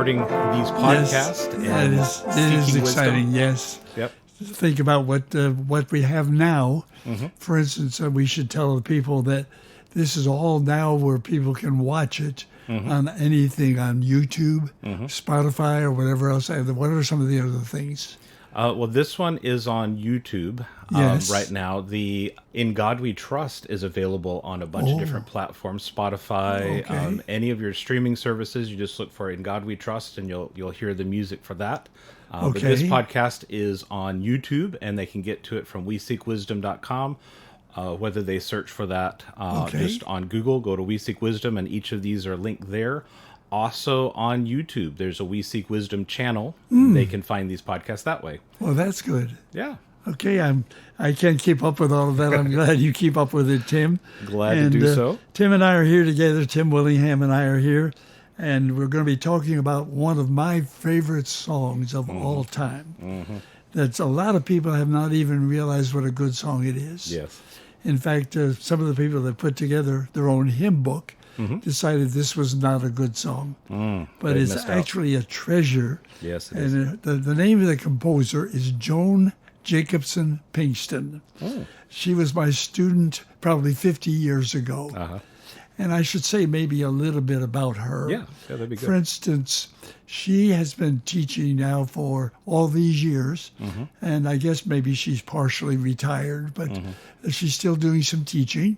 recording these podcasts. Yes, it is exciting. Yes. Yep. Think about what we have now. Mm-hmm. For instance, we should tell the people that this is all now where people can watch it on anything on YouTube, Spotify, or whatever else. What are some of the other things? Well, this one is on YouTube right now. The In God We Trust is available on a bunch of different platforms, Spotify, any of your streaming services. You just look for In God We Trust, and you'll hear the music for that. But this podcast is on YouTube, and they can get to it from WeSeekWisdom.com. Whether they search for that just on Google, go to We Seek Wisdom, and each of these are linked there. Also on YouTube, there's a We Seek Wisdom channel. They can find these podcasts that way. Well, that's good. Yeah. Okay, I can't keep up with all of that. I'm glad you keep up with it, Tim. Glad to do so. Tim and I are here together. Tim Willingham and I are here, and we're going to be talking about one of my favorite songs of all time. That's a lot of people have not even realized what a good song it is. Yes. In fact, some of the people that put together their own hymn book decided this was not a good song. But it's actually a treasure. Yes, it is. And the name of the composer is Joan Pinkston. She was my student probably 50 years ago. And I should say maybe a little bit about her. Yeah, that'd be good. For instance, she has been teaching now for all these years, and I guess maybe she's partially retired, but she's still doing some teaching.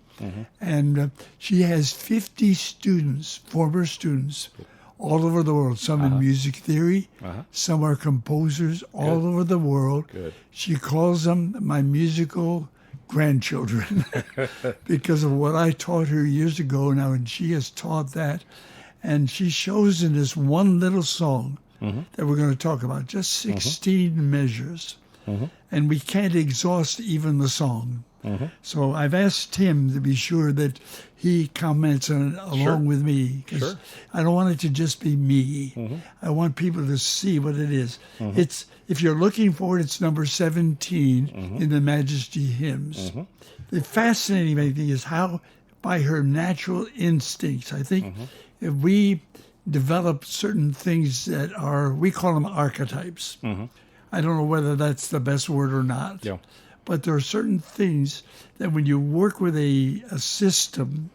And she has 50 students, former students, all over the world. Some in music theory, some are composers all over the world. Good. She calls them my musical grandchildren because of what I taught her years ago now, and she has taught that. And she shows in this one little song that we're going to talk about, just 16 measures. And we can't exhaust even the song. So I've asked Tim to be sure that he comments on it along with me, because I don't want it to just be me. I want people to see what it is. It's, if you're looking for it, it's number 17 in the Majesty Hymns. The fascinating thing is how, by her natural instincts, I think if we develop certain things that are, we call them archetypes. I don't know whether that's the best word or not. Yeah. But there are certain things that when you work with a system,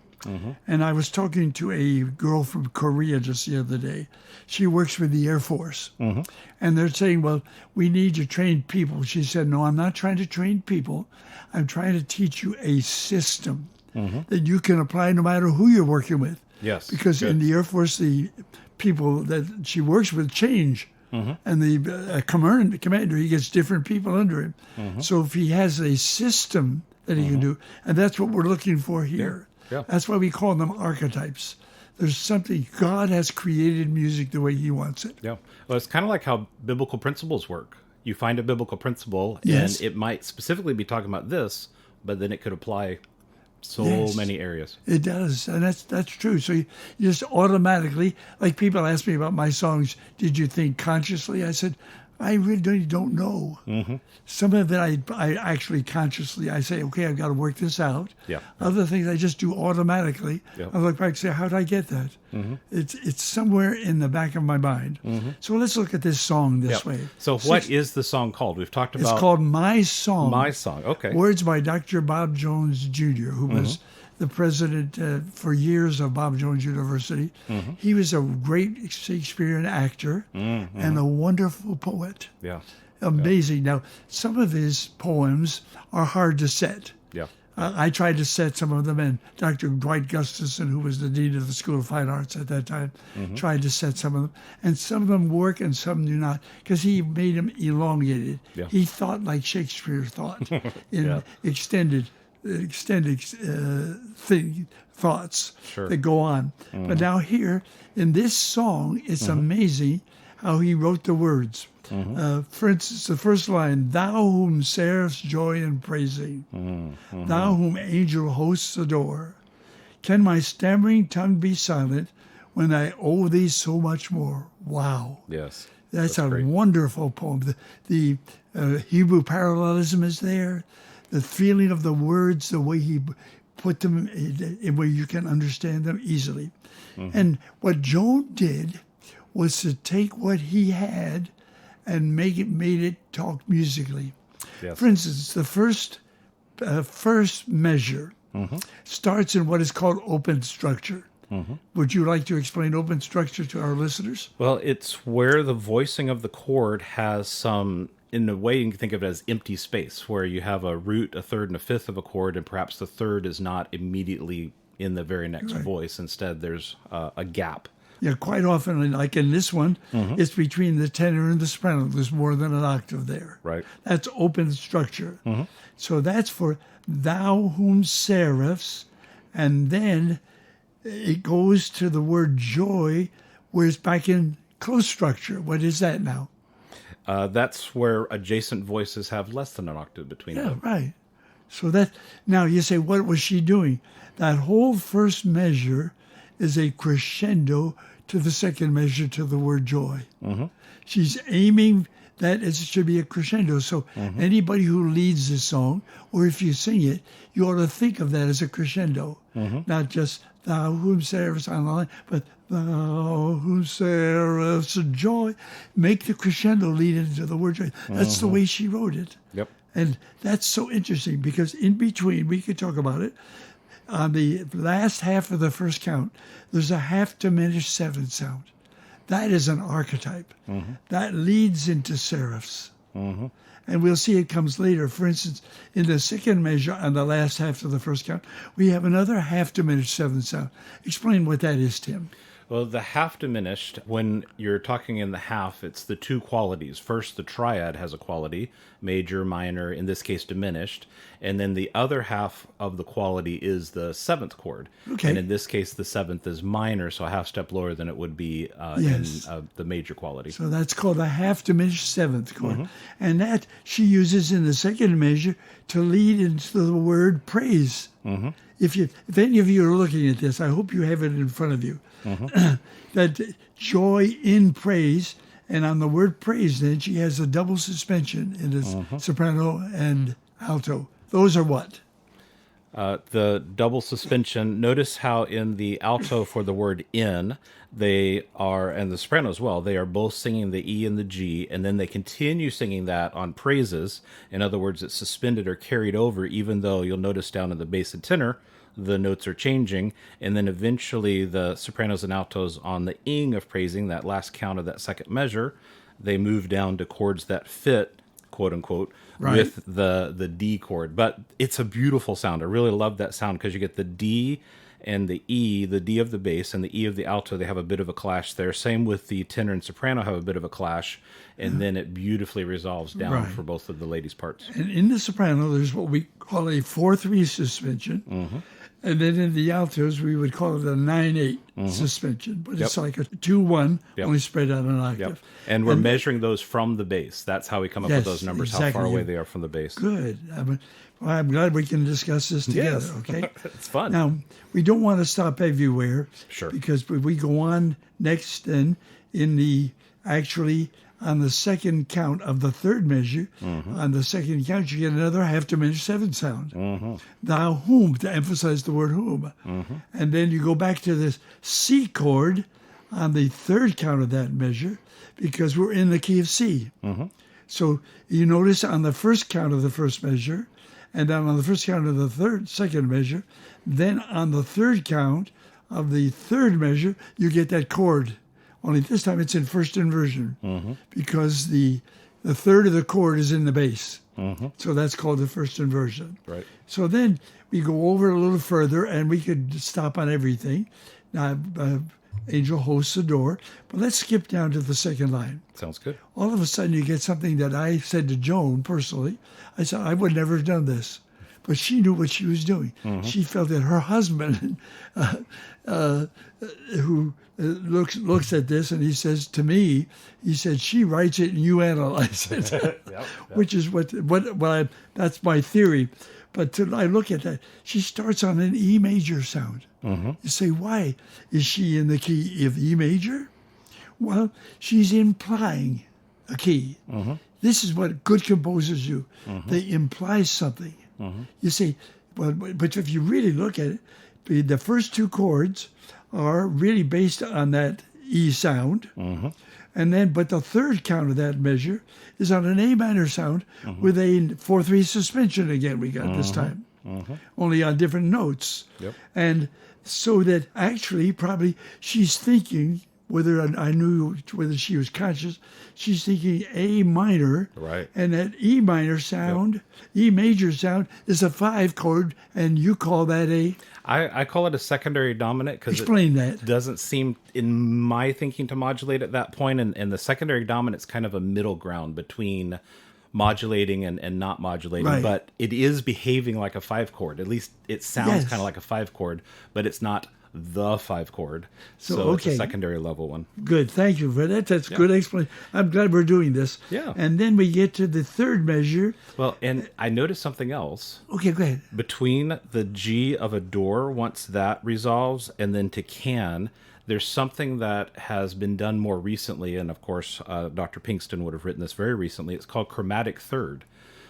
and I was talking to a girl from Korea just the other day. She works with the Air Force. And they're saying, well, we need to train people. She said, no, I'm not trying to train people. I'm trying to teach you a system that you can apply no matter who you're working with. Yes. Because in the Air Force, the people that she works with change. And the commander, he gets different people under him. So if he has a system that he can do, and that's what we're looking for here. Yeah. That's why we call them archetypes. There's something, God has created music the way he wants it. Yeah. Well, it's kind of like how biblical principles work. You find a biblical principle, Yes. and it might specifically be talking about this, but then it could apply so many areas. It does, and that's true. So you just automatically, like people ask me about my songs, did you think consciously? I said, I really don't know. Some of it I actually consciously, I say, okay, I've got to work this out. Yeah. Other things I just do automatically. Yeah. I look back and say, how did I get that? It's somewhere in the back of my mind. So let's look at this song this way. So what is the song called? We've talked about... It's called My Song. My Song, okay. Words by Dr. Bob Jones Jr., who was the president for years of Bob Jones University. He was a great Shakespearean actor and a wonderful poet. Yeah. Amazing. Now, some of his poems are hard to set. Yeah. I tried to set some of them, and Dr. Dwight Gustafson, who was the dean of the School of Fine Arts at that time, tried to set some of them. And some of them work and some do not, because he made them elongated. Yeah. He thought like Shakespeare thought in extended thoughts that go on. But now here, in this song, it's amazing how he wrote the words. For instance, the first line, thou whom seraphs joy in praising, thou whom angel hosts adore, can my stammering tongue be silent when I owe thee so much more? Wow. Yes. That's a great. wonderful poem. The Hebrew parallelism is there. The feeling of the words, the way he put them in where you can understand them easily. And what Joan did was to take what he had and made it talk musically. Yes. For instance, the first measure starts in what is called open structure. Would you like to explain open structure to our listeners? Well, it's where the voicing of the chord has some, in a way you can think of it as empty space, where you have a root, a third, and a fifth of a chord, and perhaps the third is not immediately in the very next voice. Instead, there's a gap. Yeah, quite often, like in this one, it's between the tenor and the soprano. There's more than an octave there. Right. That's open structure. So that's for thou whom seraphs, and then it goes to the word joy, where it's back in close structure. What is that now? That's where adjacent voices have less than an octave between them. Yeah, right. So that, now you say, what was she doing? That whole first measure is a crescendo to the second measure to the word joy. She's aiming that it should be a crescendo. So anybody who leads the song, or if you sing it, you ought to think of that as a crescendo, not just thou whom seraphs on the line, but thou whom seraphs joy. Make the crescendo lead into the word joy. That's the way she wrote it. Yep. And that's so interesting because in between, we could talk about it, on the last half of the first count, there's a half diminished seventh sound. That is an archetype. That leads into seraphs. And we'll see it comes later. For instance, in the second measure on the last half of the first count, we have another half diminished seventh sound. Explain what that is, Tim. Well, the half diminished, when you're talking in the half, it's the two qualities. First, the triad has a quality, major, minor, in this case diminished. And then the other half of the quality is the seventh chord. Okay. And in this case, the seventh is minor, so a half step lower than it would be in the major quality. So that's called a half diminished seventh chord. And that she uses in the second measure to lead into the word praise. If any of you are looking at this, I hope you have it in front of you. That joy in praise, and on the word praise, then she has a double suspension in the soprano and alto. Those are what? The double suspension. Notice how in the alto for the word in, they are, and the soprano as well, they are both singing the E and the G, and then they continue singing that on praises. In other words, it's suspended or carried over, even though you'll notice down in the bass and tenor, the notes are changing, and then eventually the sopranos and altos on the ing of praising, that last count of that second measure, they move down to chords that fit, quote unquote, with the D chord. But it's a beautiful sound. I really love that sound because you get the D and the E, the D of the bass and the E of the alto, they have a bit of a clash there. Same with the tenor and soprano have a bit of a clash, and then it beautifully resolves down for both of the ladies' parts. And in the soprano, there's what we call a 4-3 suspension. And then in the altos, we would call it a 9-8 suspension. But it's like a 2-1, only spread out an octave. And we're measuring those from the bass. That's how we come up with those numbers, how far away they are from the bass. Good. I'm glad we can discuss this together, okay? It's fun. Now, we don't want to stop everywhere. Sure. Because we go on next then in the, actually, on the second count of the third measure, on the second count, you get another half diminished seventh sound. Thou whom, to emphasize the word whom. And then you go back to this C chord on the third count of that measure because we're in the key of C. So you notice on the first count of the first measure, and then on the first count of the second measure, then on the third count of the third measure, you get that chord. Only this time it's in first inversion because the third of the chord is in the bass. So that's called the first inversion. Right. So then we go over a little further and we could stop on everything. Now, Angel hosts the door, but let's skip down to the second line. Sounds good. All of a sudden you get something that I said to Joan personally. I said, I would never have done this. But she knew what she was doing. She felt that her husband, who looks at this and he says to me, he said, she writes it and you analyze it, which is that's my theory. But I look at that, she starts on an E major sound. You say, why is she in the key of E major? Well, she's implying a key. This is what good composers do. They imply something. You say, well, but if you really look at it, the first two chords are really based on that E sound. And then, but the third count of that measure is on an A minor sound with a 4/3 suspension again we got this time. Only on different notes. Yep. And so that actually probably she's thinking, whether I knew whether she was conscious, she's thinking A minor. Right. And that E minor sound, E major sound is a 5 chord, and you call that a... I call it a secondary dominant because it doesn't seem, in my thinking, to modulate at that point. And the secondary dominant's kind of a middle ground between modulating and not modulating. Right. But it is behaving like a 5 chord. At least it sounds kind of like a 5 chord, but it's not the 5 chord. So it's a secondary level one. Good. Thank you for that. That's good explanation. I'm glad we're doing this. Yeah. And then we get to the third measure. Well, and I noticed something else. Okay, go ahead. Between the G of adore, once that resolves, and then to can, there's something that has been done more recently, and of course, Dr. Pinkston would have written this very recently. It's called chromatic third.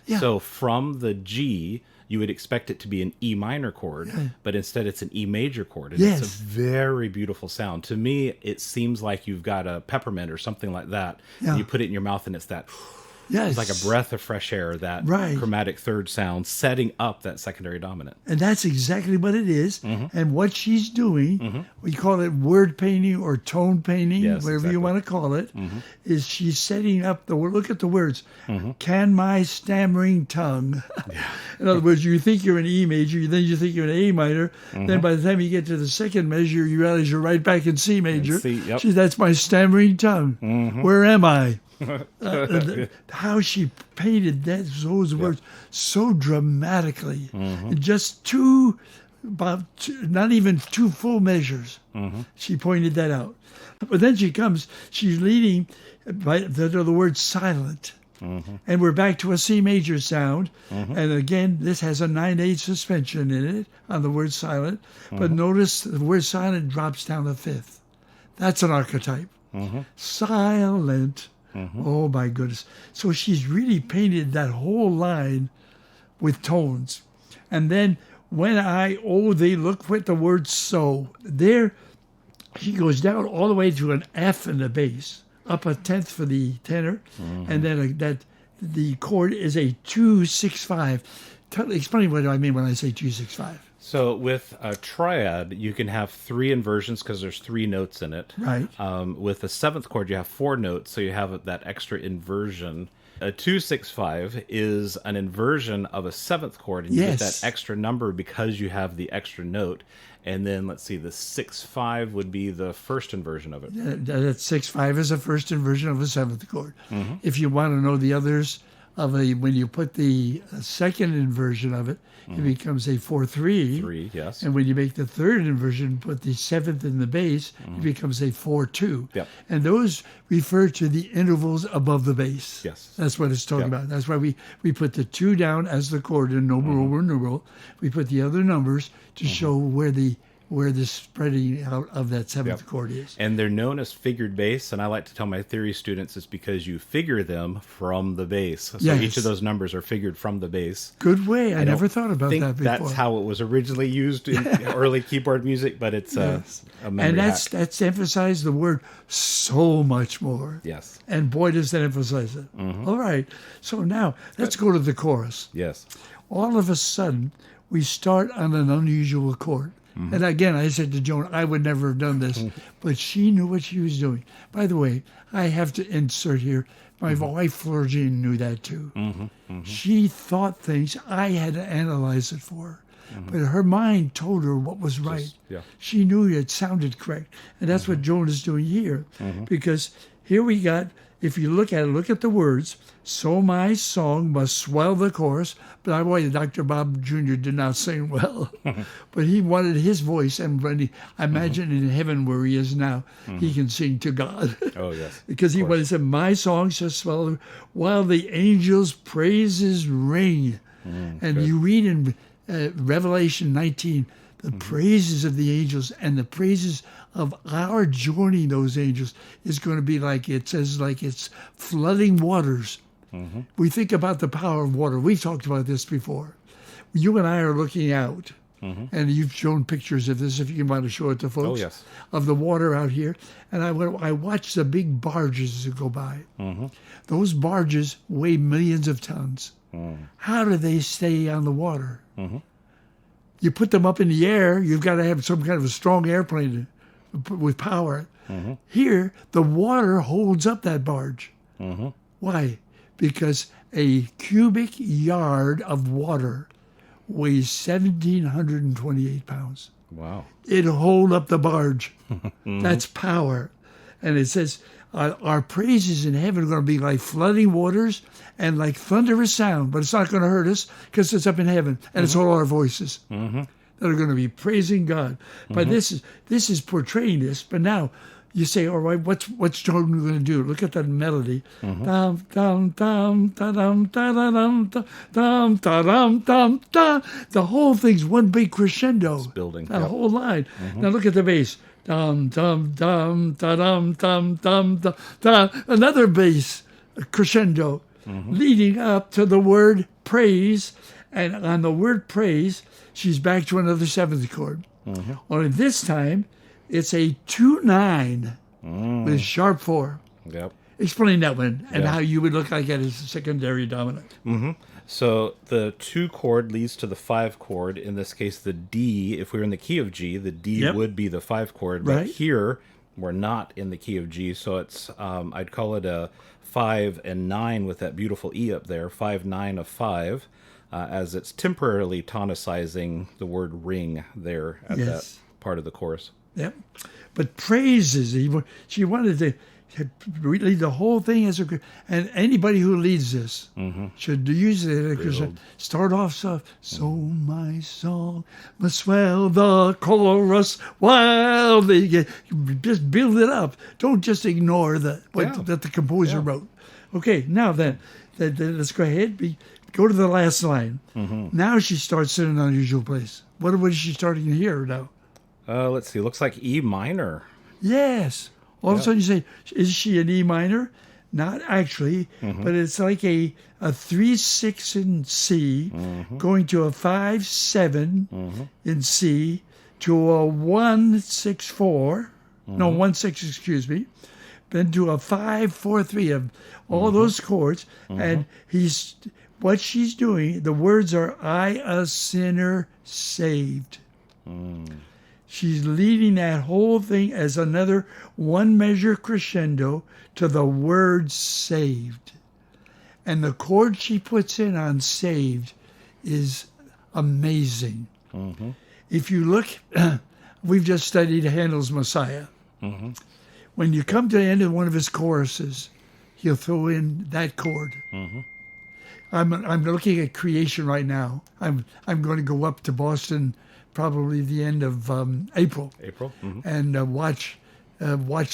Yeah. So from the G, you would expect it to be an E minor chord, but instead it's an E major chord. And it's a very beautiful sound. To me, it seems like you've got a peppermint or something like that. Yeah. And you put it in your mouth and it's that... It's like a breath of fresh air, that chromatic third sound, setting up that secondary dominant. And that's exactly what it is. And what she's doing, we call it word painting or tone painting, whatever you want to call it, is she's setting up the word. Look at the words. Can my stammering tongue. In other words, you think you're an E major, then you think you're an A minor. Then by the time you get to the second measure, you realize you're right back in C major. That's my stammering tongue. Where am I? How she painted those words so dramatically in just not even two full measures. She pointed that out. But then she's leading by the word silent. And we're back to a C major sound. And again, this has a 9/8 suspension in it on the word silent. But notice the word silent drops down a fifth. That's an archetype. Silent. Oh my goodness. So she's really painted that whole line with tones. And then when they look with the word so, there she goes down all the way to an F in the bass, up a tenth for the tenor, and then the chord is a 2-6-5. Explain what I mean when I say 2-6-5. So with a triad, you can have 3 inversions because there's 3 notes in it. Right. With a 7th chord, you have 4 notes, so you have that extra inversion. A 2-6-5 is an inversion of a 7th chord, and you get that extra number because you have the extra note. And then, let's see, the 6-5 would be the first inversion of it. That 6-5 is a first inversion of a 7th chord. If you want to know the others, when you put the second inversion of it, it becomes a 4/3. 3, yes. And when you make the third inversion, put the 7th in the bass, it becomes a 4/2. Yep. And those refer to the intervals above the bass. Yes. That's what it's talking about. That's why we put the 2 down as the chord in numeral. We put the other numbers to show where the spreading out of that 7th chord is. And they're known as figured bass, and I like to tell my theory students it's because you figure them from the bass. So each of those numbers are figured from the bass. Good way. I never thought about that before. That's how it was originally used in early keyboard music, but it's a memory hack. That's emphasized the word so much more. Yes. And boy, does that emphasize it. All right. So now let's go to the chorus. Yes. All of a sudden, we start on an unusual chord. And again, I said to Joan, I would never have done this, but she knew what she was doing. By the way, I have to insert here, my wife, Florgine, knew that too. She thought things, I had to analyze it for her. But her mind told her what was right. She knew it sounded correct. And that's what Joan is doing here. Because here we got, if you look at the words, so my song must swell the chorus. But I wanted Dr. Bob Jr. did not sing well. But he wanted his voice. And when I imagine in heaven where he is now, he can sing to God. Oh, yes. Because he wanted to say, my song shall swell while the angels' praises ring. And you read in Revelation 19, the praises of the angels and the praises of our joining those angels is going to be like it's flooding waters. We think about the power of water. We've talked about this before. You and I are looking out and you've shown pictures of this if you want to show it to folks. Oh, yes. Of the water out here, and I watched the big barges that go by. Those barges weigh millions of tons. How do they stay on the water? You put them up in the air, you've got to have some kind of a strong airplane with power. Here, the water holds up that barge. Why? Because a cubic yard of water weighs 1,728 pounds. Wow. It'll hold up the barge. That's power. And it says, our praises in heaven are going to be like flooding waters and like thunderous sound, but it's not going to hurt us because it's up in heaven, and it's all our voices that are going to be praising God. But this is portraying this. But now you say, all right, what's Jordan going to do? Look at that melody. Dum, dum, dum, da-dum, da-da-dum, dum, da-dum, dum, da. The whole thing's one big crescendo. It's building. That whole line. Now look at the bass. Dum, dum, dum, da-dum, dum, dum, da, da. Another bass crescendo leading up to the word praise. And on the word praise, she's back to another seventh chord. Only this time, it's a 2-9 with sharp 4. Yep. Explain that one and how you would look like it as a secondary dominant. So the 2 chord leads to the 5 chord. In this case, the D, if we were in the key of G, the D would be the 5 chord. But here, we're not in the key of G. So it's, I'd call it a 5 and 9 with that beautiful E up there, 5, 9 of 5, as it's temporarily tonicizing the word ring there at that part of the chorus. Yep. But praises, she wanted to lead the whole thing as a, and anybody who leads this should use it because start off soft. So my song must swell the chorus while they get, just build it up. Don't just ignore that the composer wrote. Okay, now then let's go ahead. Go to the last line. Now she starts in an unusual place. What is she starting to hear now? Let's see. Looks like E minor. Yes. All of a sudden you say, is she an E minor? Not actually, but it's like a 3-6 in C, going to a 5-7 in C, to a 1-6-4, no, 1-6, excuse me, then to a 5-4-3 of all those chords. And what she's doing, the words are, I, a sinner, saved. She's leading that whole thing as another one-measure crescendo to the word saved. And the chord she puts in on saved is amazing. If you look, we've just studied Handel's Messiah. When you come to the end of one of his choruses, he'll throw in that chord. I'm looking at creation right now. I'm going to go up to Boston probably the end of April. And watch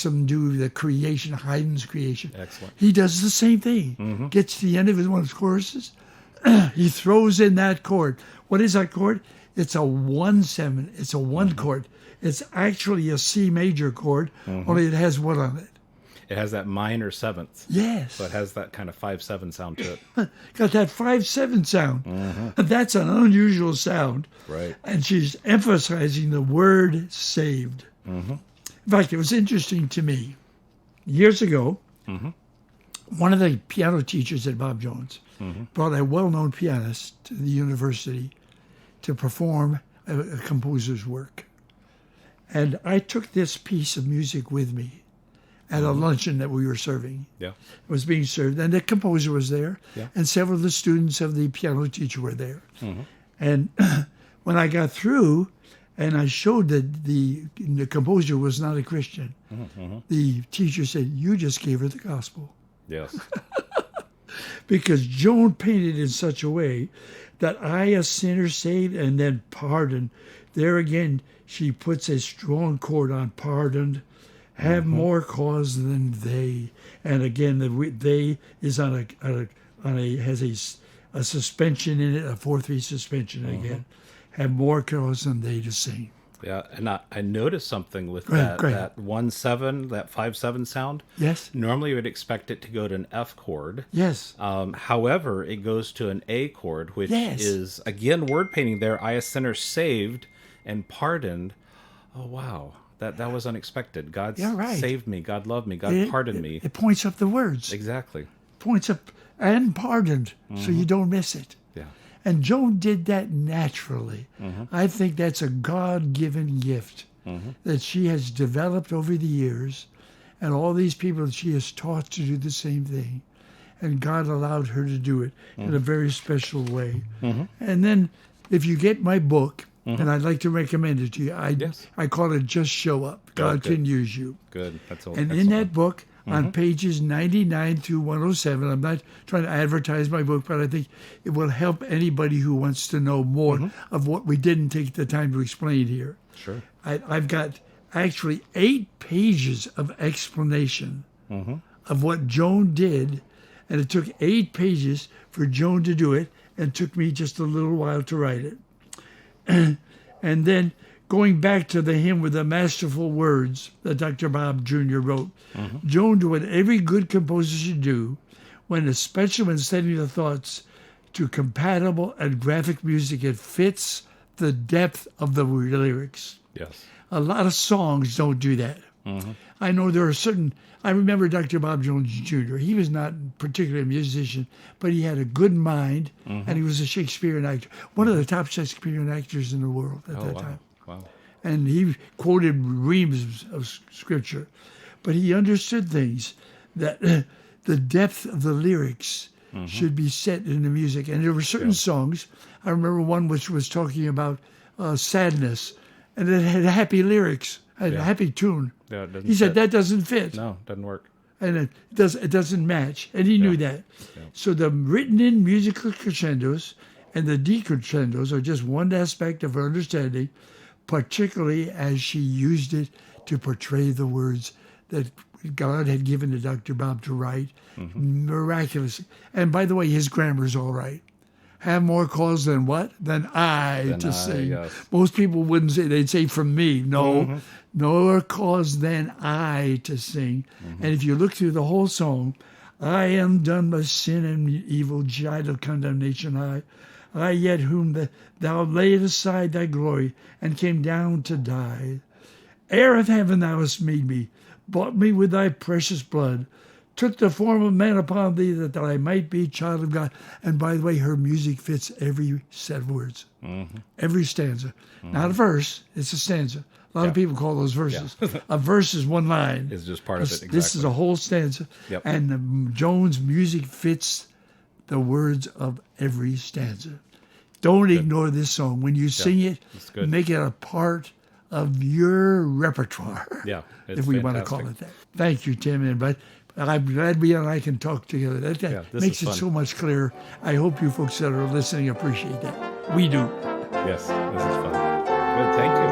them do the creation, Haydn's creation. Excellent. He does the same thing. Gets to the end of one of his choruses, he throws in that chord. What is that chord? It's a 1-7. It's a 1 chord. It's actually a C major chord, only it has what on it? It has that minor 7th. Yes. So it has that kind of 5-7 sound to it. Got that 5-7 sound. That's an unusual sound. Right. And she's emphasizing the word saved. In fact, it was interesting to me. Years ago, one of the piano teachers at Bob Jones brought a well-known pianist to the university to perform a composer's work. And I took this piece of music with me at a luncheon that we were serving. It was being served, and the composer was there, and several of the students of the piano teacher were there. And when I got through, and I showed that the composer was not a Christian, the teacher said, "You just gave her the gospel." Yes. Because Joan painted in such a way that I, a sinner, saved, and then pardoned. There again, she puts a strong chord on pardoned. Have more cause than they, and again the they is on a has a suspension in it, a 4-3 suspension again. Have more cause than they to sing. Yeah, and I noticed something with Go ahead. that 1/7, that 5/7 sound. Yes. Normally, you would expect it to go to an F chord. Yes. However, it goes to an A chord, which Yes. is again word painting. There, I a sinner saved and pardoned. Oh wow, that was unexpected. God right. saved me. God loved me. God pardoned me. It points up the words. Exactly. Points up and pardoned, so you don't miss it. Yeah. And Joan did that naturally. I think that's a God-given gift that she has developed over the years, and all these people that she has taught to do the same thing. And God allowed her to do it in a very special way. And then if you get my book, and I'd like to recommend it to you, I call it Just Show Up. God can use you. Good. That's all. And in that book, on pages 99 through 107, I'm not trying to advertise my book, but I think it will help anybody who wants to know more of what we didn't take the time to explain here. Sure. I've got actually 8 pages of explanation of what Joan did, and it took 8 pages for Joan to do it, and it took me just a little while to write it. And then going back to the hymn with the masterful words that Dr. Bob Jr. wrote, Joan did what every good composer should do, especially when setting the thoughts to compatible and graphic music, it fits the depth of the lyrics. Yes. A lot of songs don't do that. I know there are I remember Dr. Bob Jones Jr. He was not particularly a musician, but he had a good mind, and he was a Shakespearean actor. One of the top Shakespearean actors in the world at that time. Wow. And he quoted reams of scripture. But he understood things, that the depth of the lyrics should be set in the music. And there were certain songs, I remember one which was talking about sadness, and it had happy lyrics, had a happy tune. Yeah, it doesn't he said, fit. that doesn't fit. No, it doesn't work. And it doesn't match. And he knew that. Yeah. So the written-in musical crescendos and the decrescendos are just one aspect of her understanding, particularly as she used it to portray the words that God had given to Dr. Bob to write. Miraculous. And by the way, his grammar's all right. Have more cause than what? Than I to sing. Yes. Most people wouldn't say, they'd say from me. No, more cause than I to sing. And if you look through the whole song, I am done by sin and evil, child of condemnation high. I yet whom thou laid aside thy glory and came down to die. Heir of heaven thou hast made me, bought me with thy precious blood, took the form of man upon thee that I might be child of God. And by the way, her music fits every set of words, every stanza. Not a verse, it's a stanza. A lot of people call those verses. A verse is one line. It's just part of it, exactly. This is a whole stanza. Yep. And Joan's music fits the words of every stanza. Don't ignore this song. When you sing it, make it a part of your repertoire. Yeah, if we want to call it that. Thank you, Tim. And I'm glad we and I can talk together. That makes it so much clearer. I hope you folks that are listening appreciate that. We do. Yes, this is fun. Good, thank you.